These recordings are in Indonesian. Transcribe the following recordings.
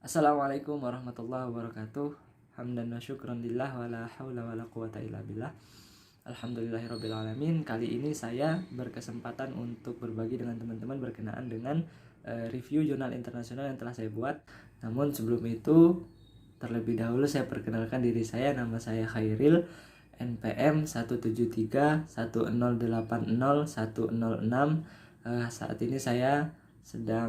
Assalamualaikum warahmatullahi wabarakatuh. Hamdan wa syukran lillah wa la haula wa la quwata illa billah. Alhamdulillahirabbil alamin. Kali ini saya berkesempatan untuk berbagi dengan teman-teman berkenaan dengan review jurnal internasional yang telah saya buat. Namun sebelum itu, terlebih dahulu saya perkenalkan diri saya. Nama saya Khairil, NPM 17310801006. Saat ini saya sedang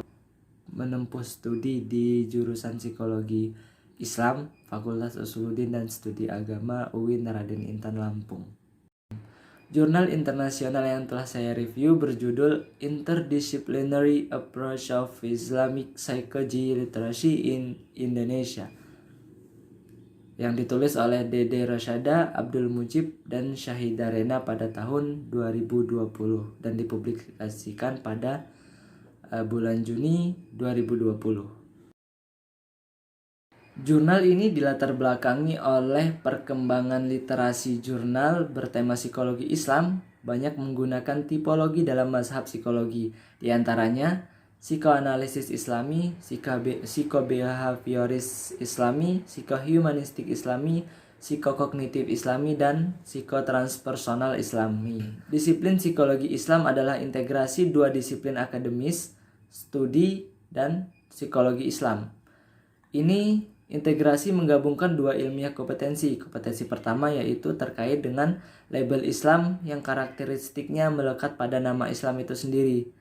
menempuh studi di jurusan Psikologi Islam, Fakultas Usuluddin dan Studi Agama UIN Raden Intan Lampung. Jurnal internasional yang telah saya review berjudul Interdisciplinary Approach of Islamic Psychology Literacy in Indonesia, yang ditulis oleh Dede Rosyada, Abdul Mujib, dan Syahida Rena pada tahun 2020 dan dipublikasikan pada bulan Juni 2020. Jurnal ini dilatar belakangi oleh perkembangan literasi jurnal bertema psikologi Islam, banyak menggunakan tipologi dalam mazhab psikologi, diantaranya psikoanalisis Islami, psikobehavioris Islami, psikohumanistik Islami, psikokognitif Islami, dan psikotranspersonal Islami. Disiplin psikologi Islam adalah integrasi dua disiplin akademis, studi, dan psikologi Islam. Ini integrasi menggabungkan dua ilmiah kompetensi. Kompetensi pertama yaitu terkait dengan label Islam yang karakteristiknya melekat pada nama Islam itu sendiri.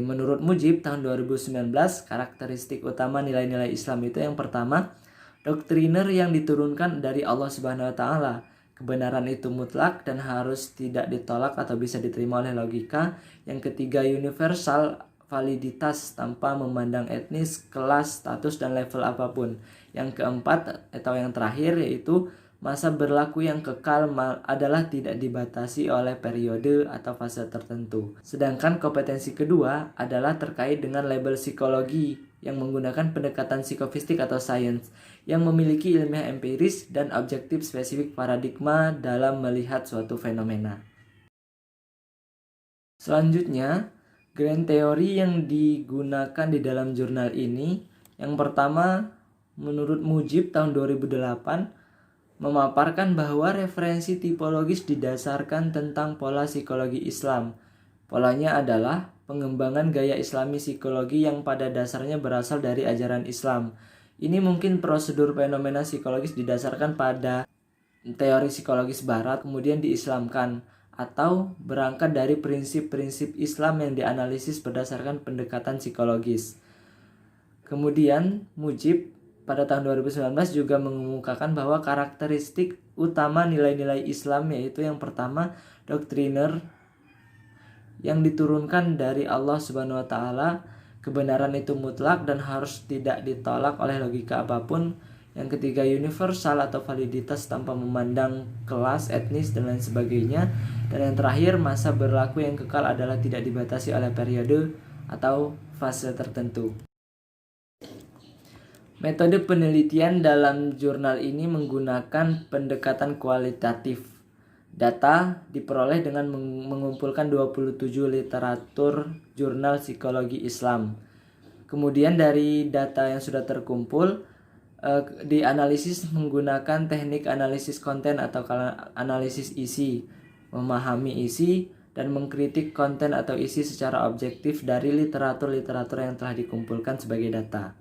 Menurut Mujib tahun 2019, karakteristik utama nilai-nilai Islam itu yang pertama, doktriner yang diturunkan dari Allah Subhanahu wa taala. Kebenaran itu mutlak dan harus tidak ditolak atau bisa diterima oleh logika. Yang ketiga, universal, validitas tanpa memandang etnis, kelas, status, dan level apapun. Yang keempat atau yang terakhir yaitu masa berlaku yang kekal adalah tidak dibatasi oleh periode atau fase tertentu. Sedangkan kompetensi kedua adalah terkait dengan label psikologi yang menggunakan pendekatan psikofistik atau sains yang memiliki ilmiah empiris dan objektif spesifik paradigma dalam melihat suatu fenomena. Selanjutnya, grand teori yang digunakan di dalam jurnal ini, yang pertama menurut Mujib tahun 2008 memaparkan bahwa referensi tipologis didasarkan tentang pola psikologi Islam. Polanya adalah pengembangan gaya Islami psikologi yang pada dasarnya berasal dari ajaran Islam. Ini mungkin prosedur fenomena psikologis didasarkan pada teori psikologis barat kemudian diislamkan, atau berangkat dari prinsip-prinsip Islam yang dianalisis berdasarkan pendekatan psikologis. Kemudian Mujib pada tahun 2019 juga mengemukakan bahwa karakteristik utama nilai-nilai Islam yaitu yang pertama, doktriner yang diturunkan dari Allah Subhanahu wa taala, kebenaran itu mutlak dan harus tidak ditolak oleh logika apapun. Yang ketiga, universal atau validitas tanpa memandang kelas, etnis, dan lain sebagainya. Dan yang terakhir, masa berlaku yang kekal adalah tidak dibatasi oleh periode atau fase tertentu. Metode penelitian dalam jurnal ini menggunakan pendekatan kualitatif. Data diperoleh dengan mengumpulkan 27 literatur jurnal psikologi Islam. Kemudian dari data yang sudah terkumpul, dianalisis menggunakan teknik analisis konten atau analisis isi, memahami isi dan mengkritik konten atau isi secara objektif dari literatur-literatur yang telah dikumpulkan sebagai data.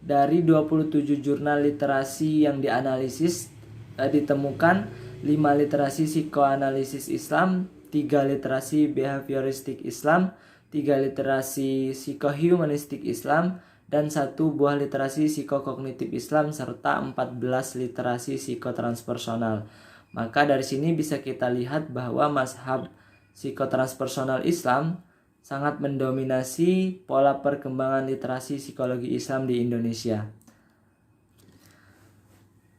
Dari 27 jurnal literasi yang dianalisis, ditemukan 5 literasi psikoanalisis Islam, 3 literasi behavioristik Islam, 3 literasi psikohumanistik Islam, dan 1 buah literasi psikokognitif Islam, serta 14 literasi psikotranspersonal. Maka dari sini bisa kita lihat bahwa mazhab psikotranspersonal Islam sangat mendominasi pola perkembangan literasi psikologi Islam di Indonesia.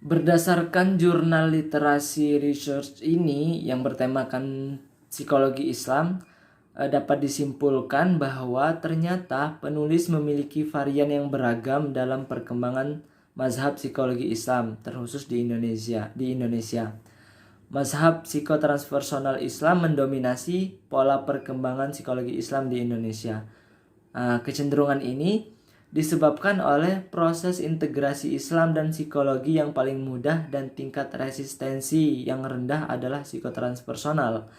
Berdasarkan jurnal literasi research ini yang bertemakan psikologi Islam, dapat disimpulkan bahwa ternyata penulis memiliki varian yang beragam dalam perkembangan mazhab psikologi Islam, terkhusus di Indonesia. Mazhab psikotranspersonal Islam mendominasi pola perkembangan psikologi Islam di Indonesia. Kecenderungan ini disebabkan oleh proses integrasi Islam dan psikologi yang paling mudah dan tingkat resistensi yang rendah adalah psikotranspersonal.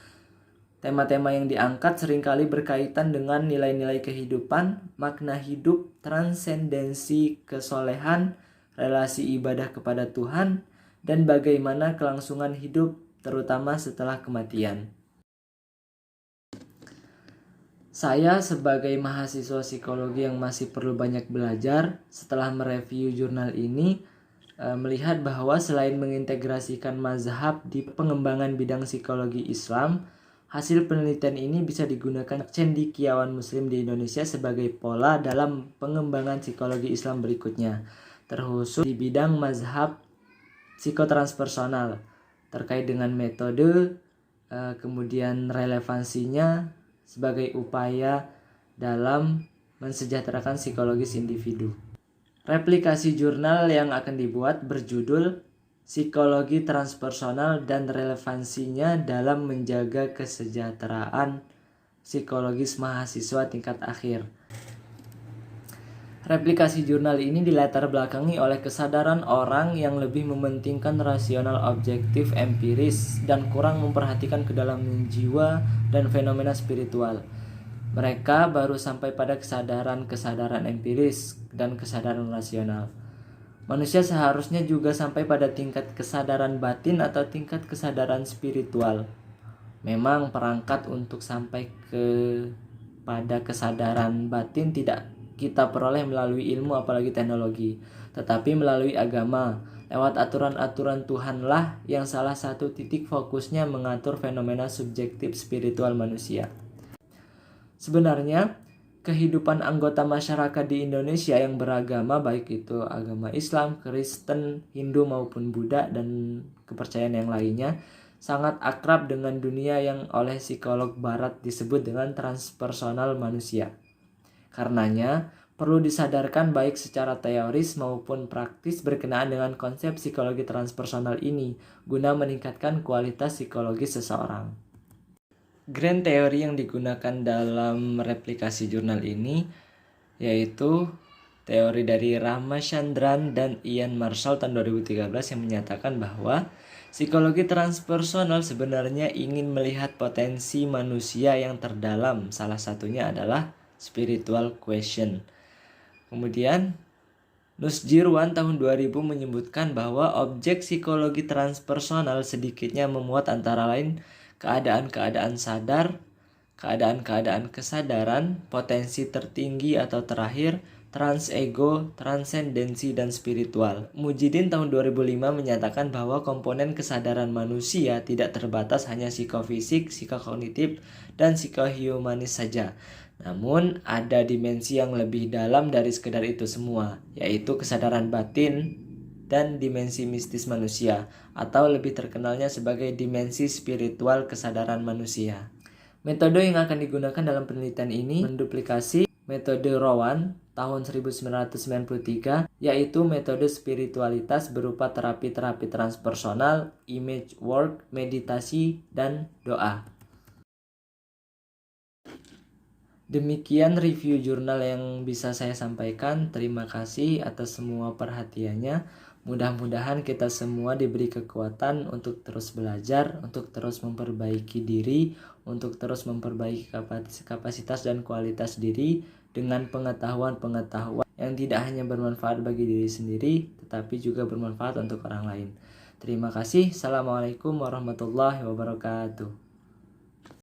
Tema-tema yang diangkat seringkali berkaitan dengan nilai-nilai kehidupan, makna hidup, transendensi kesolehan, relasi ibadah kepada Tuhan, dan bagaimana kelangsungan hidup terutama setelah kematian. Saya sebagai mahasiswa psikologi yang masih perlu banyak belajar, setelah mereview jurnal ini, melihat bahwa selain mengintegrasikan mazhab di pengembangan bidang psikologi Islam, hasil penelitian ini bisa digunakan cendekiawan muslim di Indonesia sebagai pola dalam pengembangan psikologi Islam berikutnya, terkhusus di bidang mazhab psikotranspersonal, terkait dengan metode, kemudian relevansinya, sebagai upaya dalam mensejahterakan psikologis individu. Replikasi jurnal yang akan dibuat berjudul Psikologi Transpersonal dan Relevansinya dalam Menjaga Kesejahteraan Psikologis Mahasiswa Tingkat Akhir. Replikasi jurnal ini dilatar belakangi oleh kesadaran orang yang lebih mementingkan rasional objektif empiris dan kurang memperhatikan kedalaman jiwa dan fenomena spiritual. Mereka baru sampai pada kesadaran empiris dan kesadaran rasional. Manusia seharusnya juga sampai pada tingkat kesadaran batin atau tingkat kesadaran spiritual. Memang perangkat untuk sampai pada kesadaran batin tidak kita peroleh melalui ilmu apalagi teknologi, tetapi melalui agama. Lewat aturan-aturan Tuhanlah yang salah satu titik fokusnya mengatur fenomena subjektif spiritual manusia. Sebenarnya, kehidupan anggota masyarakat di Indonesia yang beragama, baik itu agama Islam, Kristen, Hindu maupun Buddha dan kepercayaan yang lainnya, sangat akrab dengan dunia yang oleh psikolog barat disebut dengan transpersonal manusia. Karenanya, perlu disadarkan baik secara teoris maupun praktis berkenaan dengan konsep psikologi transpersonal ini, guna meningkatkan kualitas psikologi seseorang. Grand teori yang digunakan dalam replikasi jurnal ini yaitu teori dari Ramachandran dan Ian Marshall tahun 2013 yang menyatakan bahwa psikologi transpersonal sebenarnya ingin melihat potensi manusia yang terdalam, salah satunya adalah spiritual question. Kemudian Nusjirwan tahun 2000 menyebutkan bahwa objek psikologi transpersonal sedikitnya memuat antara lain keadaan-keadaan sadar, keadaan-keadaan kesadaran, potensi tertinggi atau terakhir, transego, transendensi, dan spiritual. Mujidin tahun 2005 menyatakan bahwa komponen kesadaran manusia tidak terbatas hanya psikofisik, psikokognitif, dan psikohumanis saja. Namun ada dimensi yang lebih dalam dari sekedar itu semua, yaitu kesadaran batin dan dimensi mistis manusia, atau lebih terkenalnya sebagai dimensi spiritual kesadaran manusia. Metode yang akan digunakan dalam penelitian ini menduplikasi metode Rowan tahun 1993, yaitu metode spiritualitas berupa terapi-terapi transpersonal, image work, meditasi, dan doa. Demikian review jurnal yang bisa saya sampaikan. Terima kasih atas semua perhatiannya. Mudah-mudahan kita semua diberi kekuatan untuk terus belajar, untuk terus memperbaiki diri, untuk terus memperbaiki kapasitas dan kualitas diri dengan pengetahuan-pengetahuan yang tidak hanya bermanfaat bagi diri sendiri, tetapi juga bermanfaat untuk orang lain. Terima kasih. Assalamualaikum warahmatullahi wabarakatuh.